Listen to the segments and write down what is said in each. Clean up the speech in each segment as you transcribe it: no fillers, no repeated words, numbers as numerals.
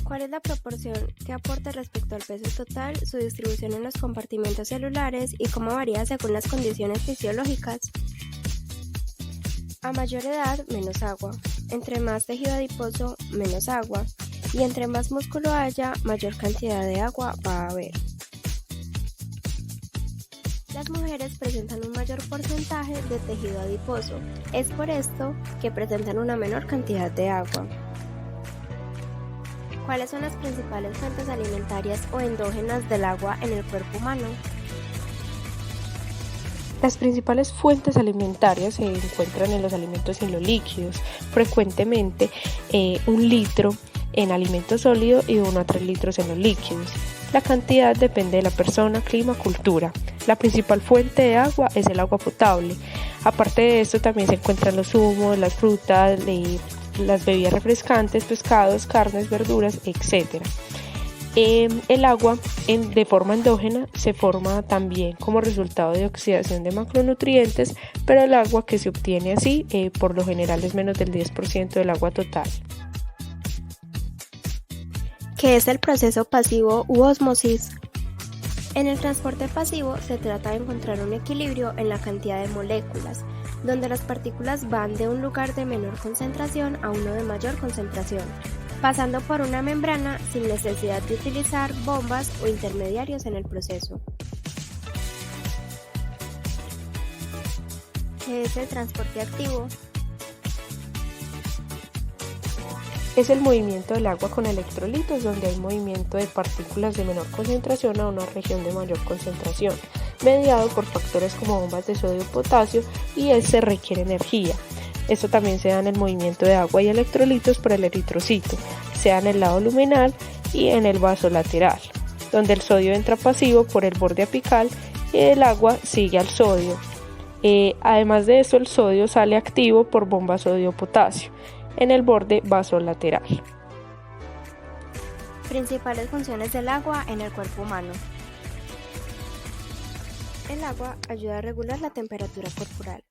¿Cuál es la proporción que aporta respecto al peso total, su distribución en los compartimentos celulares y cómo varía según las condiciones fisiológicas? A mayor edad, menos agua. Entre más tejido adiposo, menos agua. Y entre más músculo haya, mayor cantidad de agua va a haber. Las mujeres presentan un mayor porcentaje de tejido adiposo. Es por esto que presentan una menor cantidad de agua. ¿Cuáles son las principales fuentes alimentarias o endógenas del agua en el cuerpo humano? Las principales fuentes alimentarias se encuentran en los alimentos y en los líquidos. Frecuentemente 1 litro en alimentos sólidos y 1 a 3 litros en los líquidos. La cantidad depende de la persona, clima, cultura. La principal fuente de agua es el agua potable. Aparte de esto también se encuentran los zumos, las frutas, las bebidas refrescantes, pescados, carnes, verduras, etc. El agua de forma endógena se forma también como resultado de oxidación de macronutrientes, pero el agua que se obtiene así por lo general es menos del 10% del agua total. ¿Qué es el proceso pasivo u ósmosis? En el transporte pasivo se trata de encontrar un equilibrio en la cantidad de moléculas, donde las partículas van de un lugar de menor concentración a uno de mayor concentración, pasando por una membrana sin necesidad de utilizar bombas o intermediarios en el proceso. ¿Qué es el transporte activo? Es el movimiento del agua con electrolitos, donde hay movimiento de partículas de menor concentración a una región de mayor concentración, mediado por factores como bombas de sodio y potasio, y se requiere energía. Esto también se da en el movimiento de agua y electrolitos por el eritrocito, sea en el lado luminal y en el vaso lateral, donde el sodio entra pasivo por el borde apical y el agua sigue al sodio. Además de eso, el sodio sale activo por bomba sodio-potasio en el borde vasolateral. Principales funciones del agua en el cuerpo humano. El agua ayuda a regular la temperatura corporal,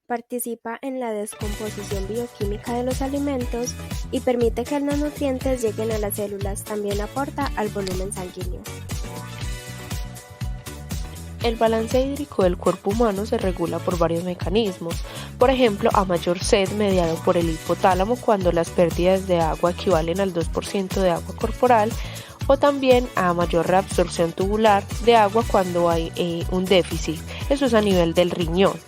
participa en la descomposición bioquímica de los alimentos y permite que los nutrientes lleguen a las células. También aporta al volumen sanguíneo. El balance hídrico del cuerpo humano se regula por varios mecanismos, por ejemplo, a mayor sed mediado por el hipotálamo cuando las pérdidas de agua equivalen al 2% de agua corporal, o también a mayor reabsorción tubular de agua cuando hay un déficit, eso es a nivel del riñón.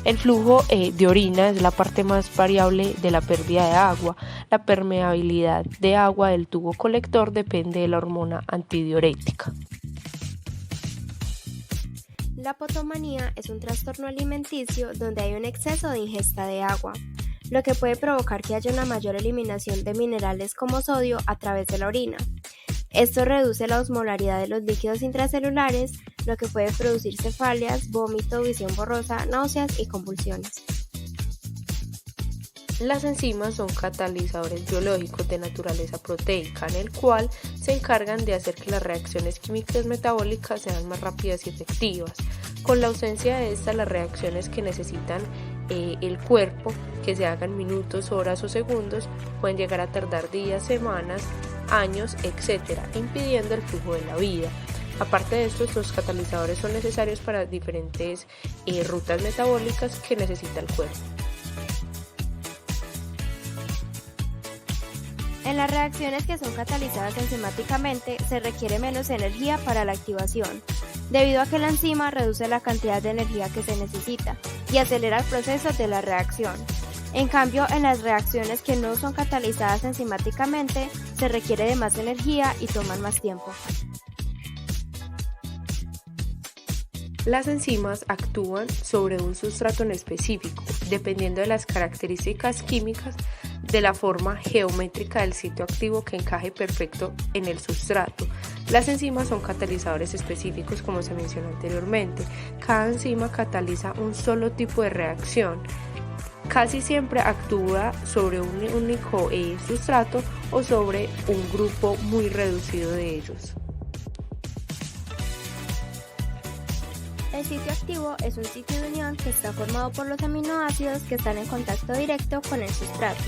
El flujo de orina es la parte más variable de la pérdida de agua. La permeabilidad de agua del tubo colector depende de la hormona antidiurética. La potomanía es un trastorno alimenticio donde hay un exceso de ingesta de agua, lo que puede provocar que haya una mayor eliminación de minerales como sodio a través de la orina. Esto reduce la osmolaridad de los líquidos intracelulares, lo que puede producir cefalias, vómito, visión borrosa, náuseas y convulsiones. Las enzimas son catalizadores biológicos de naturaleza proteica, en el cual se encargan de hacer que las reacciones químicas metabólicas sean más rápidas y efectivas. Con la ausencia de estas, las reacciones que necesitan el cuerpo, que se hagan minutos, horas o segundos, pueden llegar a tardar días, semanas, años, etc., impidiendo el flujo de la vida. Aparte de esto, los catalizadores son necesarios para diferentes rutas metabólicas que necesita el cuerpo. En las reacciones que son catalizadas enzimáticamente se requiere menos energía para la activación, debido a que la enzima reduce la cantidad de energía que se necesita y acelera el proceso de la reacción. En cambio, en las reacciones que no son catalizadas enzimáticamente se requiere de más energía y toman más tiempo. Las enzimas actúan sobre un sustrato en específico, dependiendo de las características químicas de la forma geométrica del sitio activo que encaje perfecto en el sustrato. Las enzimas son catalizadores específicos, como se mencionó anteriormente. Cada enzima cataliza un solo tipo de reacción. Casi siempre actúa sobre un único sustrato o sobre un grupo muy reducido de ellos. El sitio activo es un sitio de unión que está formado por los aminoácidos que están en contacto directo con el sustrato.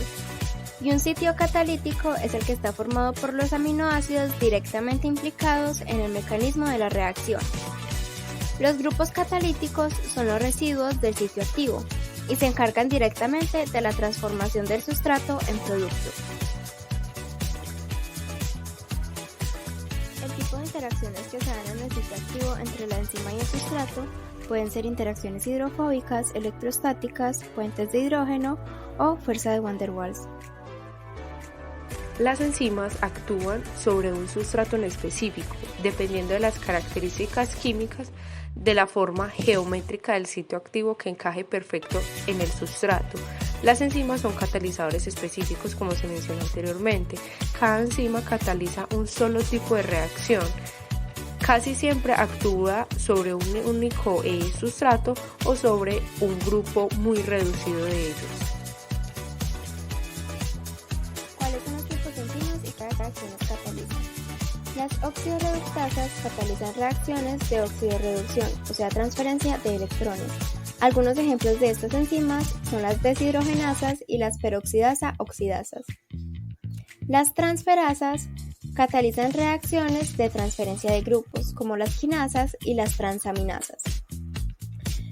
Y un sitio catalítico es el que está formado por los aminoácidos directamente implicados en el mecanismo de la reacción. Los grupos catalíticos son los residuos del sitio activo y se encargan directamente de la transformación del sustrato en producto. El tipo de interacciones que se dan en el sitio activo entre la enzima y el sustrato pueden ser interacciones hidrofóbicas, electrostáticas, puentes de hidrógeno o fuerza de Van der Waals. Las enzimas actúan sobre un sustrato en específico, dependiendo de las características químicas de la forma geométrica del sitio activo que encaje perfecto en el sustrato. Las enzimas son catalizadores específicos, como se mencionó anteriormente. Cada enzima cataliza un solo tipo de reacción. Casi siempre actúa sobre un único sustrato o sobre un grupo muy reducido de ellos. ¿Cuáles son los tipos de enzimas y qué reacciones catalizan? Las oxidorreductasas catalizan reacciones de oxidorreducción, o sea, transferencia de electrones. Algunos ejemplos de estas enzimas son las deshidrogenasas y las peroxidasa-oxidasas. Las transferasas catalizan reacciones de transferencia de grupos, como las quinasas y las transaminasas.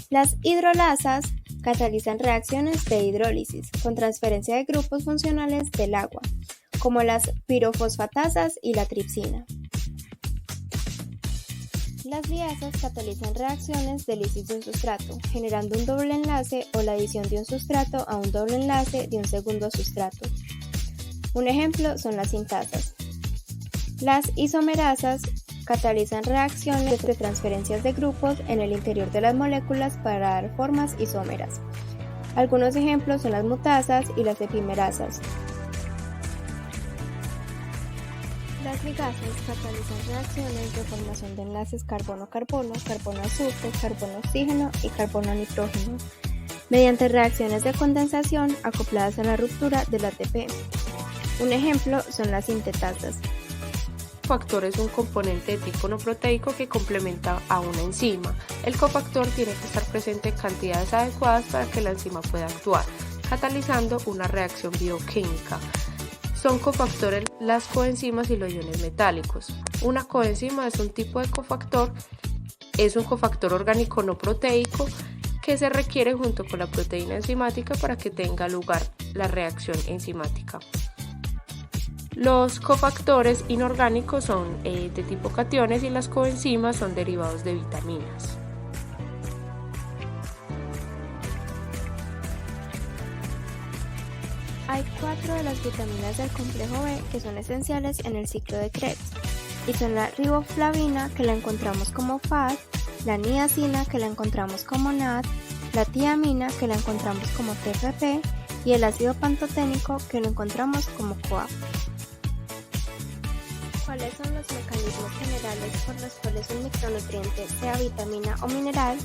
Las hidrolasas catalizan reacciones de hidrólisis con transferencia de grupos funcionales del agua, como las pirofosfatasas y la tripsina. Las liasas catalizan reacciones de lisis de un sustrato, generando un doble enlace o la adición de un sustrato a un doble enlace de un segundo sustrato. Un ejemplo son las sintasas. Las isomerasas catalizan reacciones de transferencias de grupos en el interior de las moléculas para dar formas isómeras. Algunos ejemplos son las mutasas y las epimerasas. Las ligasas catalizan reacciones de formación de enlaces carbono-carbono, carbono-azufre, carbono-oxígeno y carbono-nitrógeno, mediante reacciones de condensación acopladas a la ruptura del ATP. Un ejemplo son las sintetasas. El cofactor es un componente de tipo no proteico que complementa a una enzima. El cofactor tiene que estar presente en cantidades adecuadas para que la enzima pueda actuar, catalizando una reacción bioquímica. Son cofactores las coenzimas y los iones metálicos. Una coenzima es un tipo de cofactor, es un cofactor orgánico no proteico que se requiere junto con la proteína enzimática para que tenga lugar la reacción enzimática. Los cofactores inorgánicos son de tipo cationes y las coenzimas son derivados de vitaminas. Hay 4 de las vitaminas del complejo B que son esenciales en el ciclo de Krebs y son la riboflavina, que la encontramos como FAD, la niacina, que la encontramos como NAD, la tiamina, que la encontramos como TPP, y el ácido pantoténico, que lo encontramos como CoA. ¿Cuáles son los mecanismos generales por los cuales un micronutriente, sea vitamina o mineral,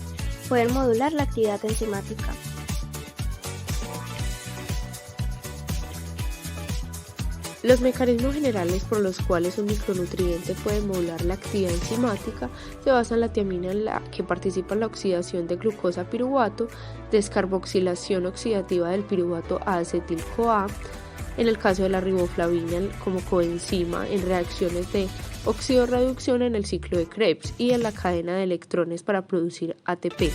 pueden modular la actividad enzimática? Los mecanismos generales por los cuales un micronutriente puede modular la actividad enzimática se basan en la tiamina, en la que participa en la oxidación de glucosa a piruvato, descarboxilación oxidativa del piruvato a acetil-CoA, en el caso de la riboflavina como coenzima en reacciones de oxidorreducción en el ciclo de Krebs y en la cadena de electrones para producir ATP.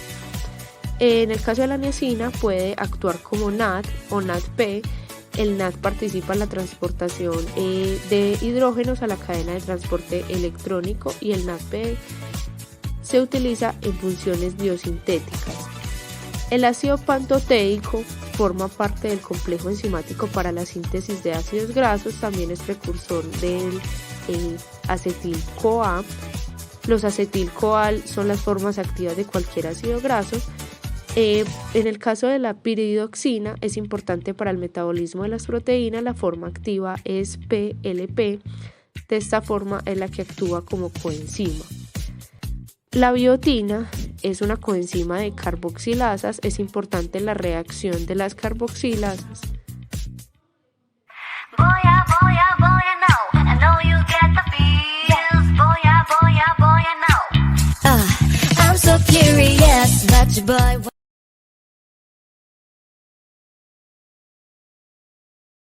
En el caso de la niacina puede actuar como NAD o NADP. El NAD participa en la transportación de hidrógenos a la cadena de transporte electrónico y el NADP se utiliza en funciones biosintéticas. El ácido pantoténico forma parte del complejo enzimático para la síntesis de ácidos grasos, también es precursor del acetil-CoA. Los acetil-CoA son las formas activas de cualquier ácido graso. En el caso de la piridoxina es importante para el metabolismo de las proteínas, la forma activa es PLP, de esta forma es la que actúa como coenzima. La biotina es una coenzima de carboxilasas, es importante en la reacción de las carboxilasas. I'm so curious about your boy.